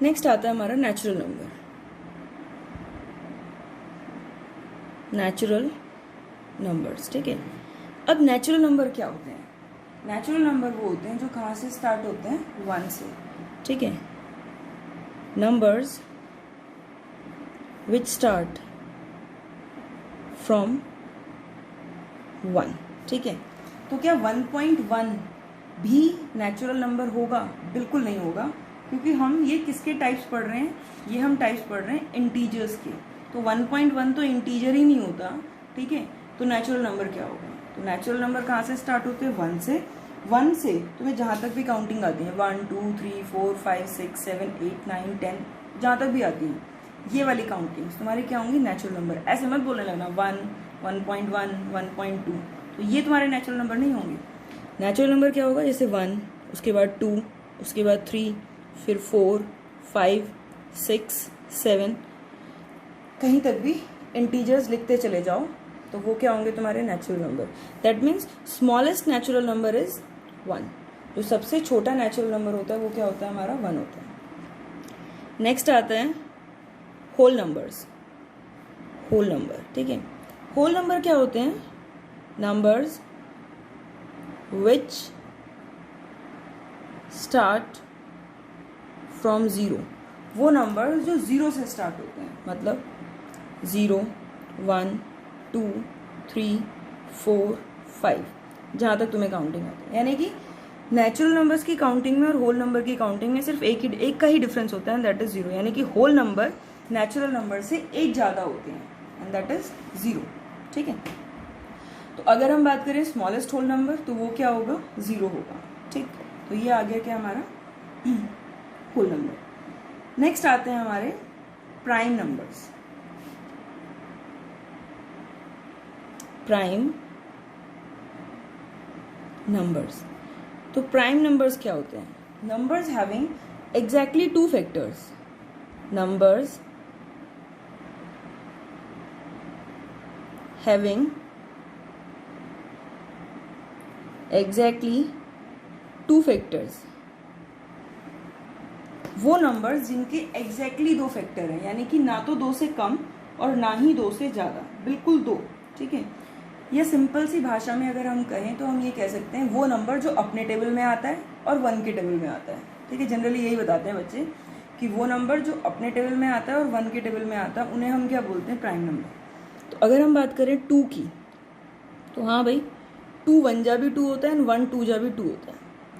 Next आता है हमारा नेचुरल नंबर। नेचुरल नंबर्स, ठीक है। अब नेचुरल नंबर क्या होते हैं? नेचुरल नंबर वो होते हैं जो कहाँ से स्टार्ट होते हैं? 1 से, ठीक है। नंबर्स विच स्टार्ट फ्रॉम 1, ठीक है। तो क्या 1.1 भी नेचुरल नंबर होगा? बिल्कुल नहीं होगा, क्योंकि हम ये किसके टाइप्स पढ़ रहे हैं? ये हम टाइप्स पढ़ रहे हैं इंटीजर्स के। तो 1.1 तो इंटीजर ही नहीं होता, ठीक है। तो नेचुरल नंबर क्या होगा? तो नेचुरल नंबर कहाँ से स्टार्ट होते हैं? 1 से। 1 से तुम्हें जहाँ तक भी काउंटिंग आती है, 1 2 3 4 5 6 7 8 9 10, जहाँ तक भी आती है, ये वाली काउंटिंग्स तुम्हारी क्या होंगी? Natural number. ऐसे मत बोलने लगना 1 1.1 1.2, तो ये तुम्हारे नेचुरल नंबर नहीं होंगे। नेचुरल नंबर क्या होगा? जैसे 1, उसके बाद 2, उसके बाद 3, फिर 4 5 6 7, कहीं तक भी इंटीजर्स लिखते चले जाओ, तो वो क्या होंगे? तुम्हारे natural number. That means smallest natural number is 1। जो सबसे छोटा नेचुरल नंबर होता है वो क्या होता है? हमारा 1 होता है। नेक्स्ट आता है होल नंबर्स। होल नंबर, ठीक है। होल नंबर क्या होते हैं? Numbers which start from 0। वो नंबर जो 0 से स्टार्ट होते हैं, मतलब 0 1 2 3 4 5, जहाँ तक तुम्हें काउंटिंग आती है। यानी कि नेचुरल नंबर्स की काउंटिंग में और होल नंबर की काउंटिंग में सिर्फ एक का ही डिफरेंस होता है, दैट इज 0। यानी कि होल नंबर नेचुरल नंबर से एक ज़्यादा होते हैं, एंड दैट इज 0, ठीक है। तो अगर हम बात करें स्मॉलेस्ट होल नंबर, तो वो क्या होगा? 0 होगा, ठीक। तो ये आ गया क्या? हमारा होल नंबर। नेक्स्ट आते हैं हमारे प्राइम नंबर्स। Prime numbers. तो प्राइम नंबर्स क्या होते हैं? Numbers having exactly 2 factors. Numbers having exactly 2 factors. वो नंबर्स जिनके एग्जैक्टली 2 फैक्टर हैं, यानी कि ना तो 2 से कम और ना ही 2 से ज़्यादा, बिल्कुल 2, ठीक है। ये सिंपल सी भाषा में अगर हम कहें तो हम ये कह सकते हैं वो नंबर जो अपने टेबल में आता है और 1 के टेबल में आता है, ठीक है। जनरली यही बताते हैं बच्चे कि वो नंबर जो अपने टेबल में आता है और 1 के टेबल में आता है, उन्हें हम क्या बोलते हैं? Prime number. तो अगर हम बात करें 2 की, तो हाँ भाई, 2 1 जा भी 2 होता है एंड 1 2 जा भी 2 होता है,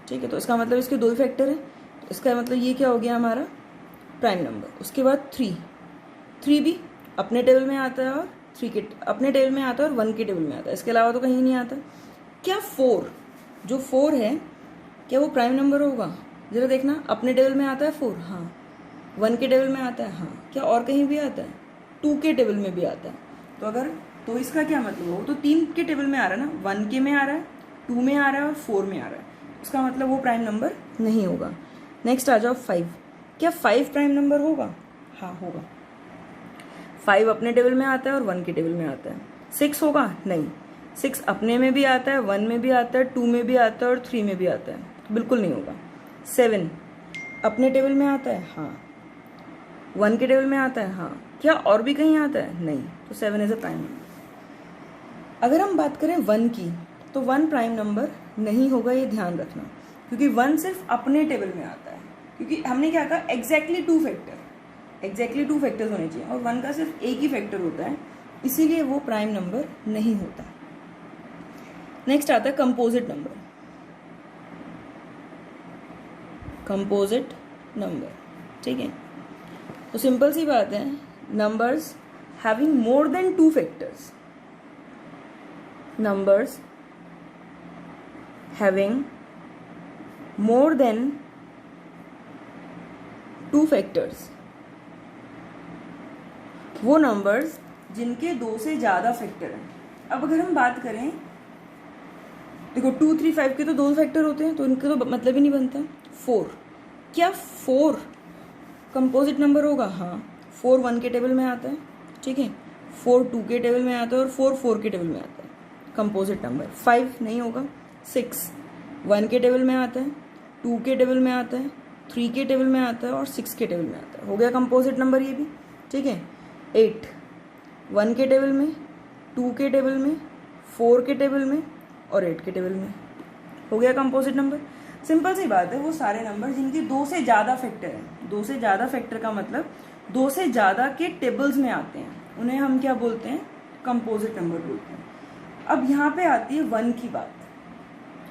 ठीक है। तो इसका मतलब इसके 2 ही फैक्टर है, तो इसका मतलब ये क्या हो गया? हमारा प्राइम नंबर। उसके बाद 3 भी अपने टेबल में आता है और 3 के अपने टेबल में आता है और 1 के टेबल में आता है, इसके अलावा तो कहीं नहीं आता। क्या 4, जो 4 है, क्या वो प्राइम नंबर होगा? जरा देखना, अपने टेबल में आता है 4, हाँ। 1 के टेबल में आता है, हाँ। क्या और कहीं भी आता है? 2 के टेबल में भी आता है। तो इसका क्या मतलब हो? तो 3 के टेबल में आ रहा है ना, 1 के में आ रहा है, 2 में आ रहा है और 4 में आ रहा है, उसका मतलब वो प्राइम नंबर नहीं होगा। नेक्स्ट आ जाओ 5। क्या 5 प्राइम नंबर होगा? हाँ, होगा। 5 अपने टेबल में आता है और 1 के टेबल में आता है। 6 होगा? नहीं। 6 अपने में भी आता है, 1 में भी आता है, 2 में भी आता है और 3 में भी आता है, तो बिल्कुल नहीं होगा। 7 अपने टेबल में आता है, हाँ। 1 के टेबल में आता है, हाँ। क्या और भी कहीं आता है? नहीं। तो 7 इज अ प्राइम नंबर। अगर हम बात करें 1 की, तो 1 प्राइम नंबर नहीं होगा, ये ध्यान रखना, क्योंकि 1 सिर्फ अपने टेबल में आता है, क्योंकि हमने क्या कहा? एग्जैक्टली 2 फैक्टर्स होने चाहिए, और 1 का सिर्फ एक ही फैक्टर होता है, इसीलिए वो प्राइम नंबर नहीं होता। नेक्स्ट आता है कंपोजिट नंबर। कंपोजिट नंबर, ठीक है। तो सिंपल सी बात है, numbers having more than 2 factors. Numbers having more than 2 factors, वो नंबर्स जिनके 2 से ज़्यादा फैक्टर हैं। अब अगर हम बात करें, देखो 2 3 5 के तो 2 फैक्टर होते हैं, तो इनका तो मतलब ही नहीं बनता। 4, क्या 4 कंपोजिट नंबर होगा? हाँ। 4 1 के टेबल में आता है, ठीक है। 4 2 के टेबल में आता है और 4 4 के टेबल में आता है, कंपोजिट नंबर। 5 नहीं होगा। 6 1 के टेबल में आता है, 2 के टेबल में आता है, 3 के टेबल में आता है और 6 के टेबल में आता है। हो गया कंपोजिट नंबर ये भी, ठीक है। 8 1 के टेबल में, 2 के टेबल में, 4 के टेबल में और 8 के टेबल में। हो गया कंपोजिट नंबर। सिंपल सी बात है, वो सारे नंबर जिनके 2 से ज़्यादा फैक्टर हैं। 2 से ज़्यादा फैक्टर का मतलब 2 से ज़्यादा के टेबल्स में आते हैं, उन्हें हम क्या बोलते हैं? कंपोजिट नंबर बोलते हैं। अब यहाँ पे आती है 1 की बात।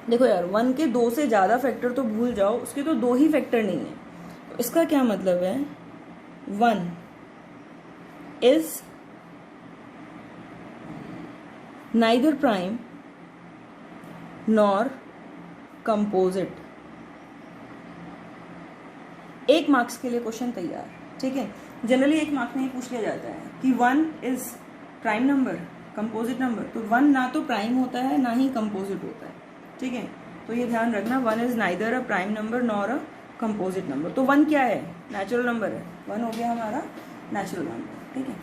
देखो यार, 1 के 2 से ज़्यादा फैक्टर तो भूल जाओ, उसके तो 2 ही फैक्टर नहीं है। तो इसका क्या मतलब है? 1 is neither prime nor composite. 1 marks के लिए क्वेश्चन तैयार, ठीक है। जनरली 1 मार्क्स में ये पूछ लिया जाता है कि 1 is prime number, composite number. तो 1 ना तो प्राइम होता है ना ही कंपोजिट होता है, ठीक है। तो ये ध्यान रखना, 1 is neither a prime number nor a composite number. तो 1 क्या है? नेचुरल नंबर है। 1 हो गया हमारा नेचुरल नंबर, ठीक है।